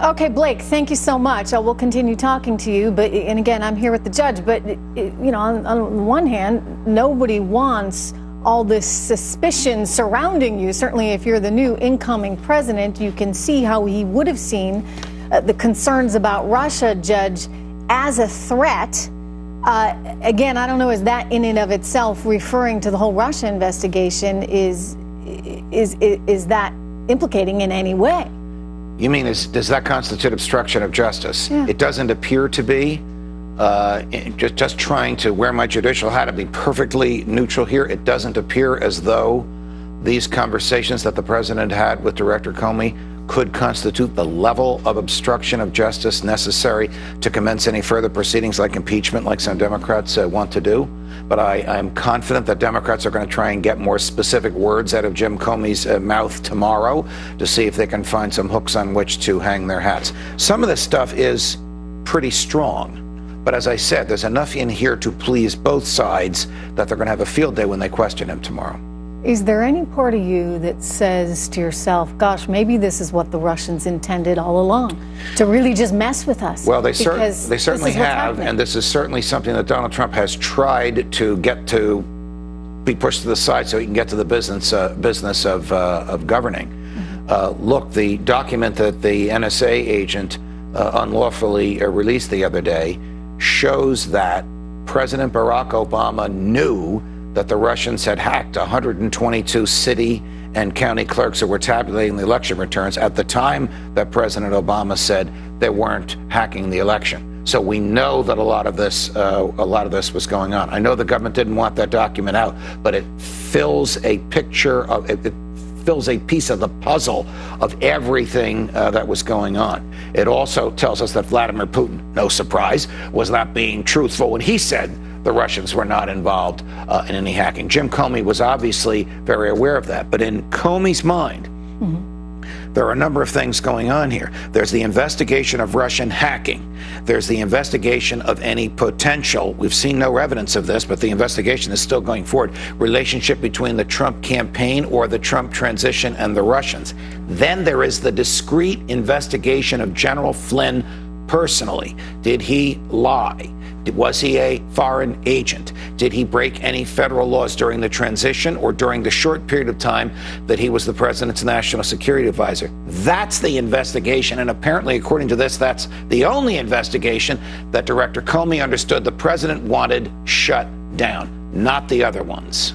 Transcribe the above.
Okay, Blake, thank you so much. We'll continue talking to you, and again, I'm here with the judge, but on the one hand, nobody wants all this suspicion surrounding you. Certainly, if you're the new incoming president, you can see how he would have seen the concerns about Russia, Judge, as a threat. Again, I don't know, is that in and of itself referring to the whole Russia investigation? Is that implicating in any way? You mean, does that constitute obstruction of justice? Yeah. It doesn't appear to be. Just trying to wear my judicial hat and be perfectly neutral here, it doesn't appear as though these conversations that the president had with Director Comey could constitute the level of obstruction of justice necessary to commence any further proceedings like impeachment, like some Democrats want to do. But I'm confident that Democrats are going to try and get more specific words out of Jim Comey's mouth tomorrow to see if they can find some hooks on which to hang their hats. Some of this stuff is pretty strong. But as I said, there's enough in here to please both sides that they're going to have a field day when they question him tomorrow. Is there any part of you that says to yourself, gosh, maybe this is what the Russians intended all along, to really just mess with us? Well, they certainly have, and this is certainly something that Donald Trump has tried to get to be pushed to the side so he can get to the business of governing. Mm-hmm. Look, the document that the NSA agent unlawfully released the other day shows that President Barack Obama knew that the Russians had hacked 122 city and county clerks who were tabulating the election returns at the time that President Obama said they weren't hacking the election. So we know that a lot of this was going on. I know the government didn't want that document out, but it fills a picture of it. Fills a piece of the puzzle of everything that was going on. It also tells us that Vladimir Putin, no surprise, was not being truthful when he said the Russians were not involved in any hacking. Jim Comey was obviously very aware of that. But in Comey's mind, there are a number of things going on here. There's the investigation of Russian hacking. There's the investigation of any potential, we've seen no evidence of this, but the investigation is still going forward, relationship between the Trump campaign or the Trump transition and the Russians. Then there is the discrete investigation of General Flynn personally. Did he lie? Was he a foreign agent? Did he break any federal laws during the transition or during the short period of time that he was the president's national security advisor? That's the investigation. And apparently, according to this, that's the only investigation that Director Comey understood the president wanted shut down, not the other ones.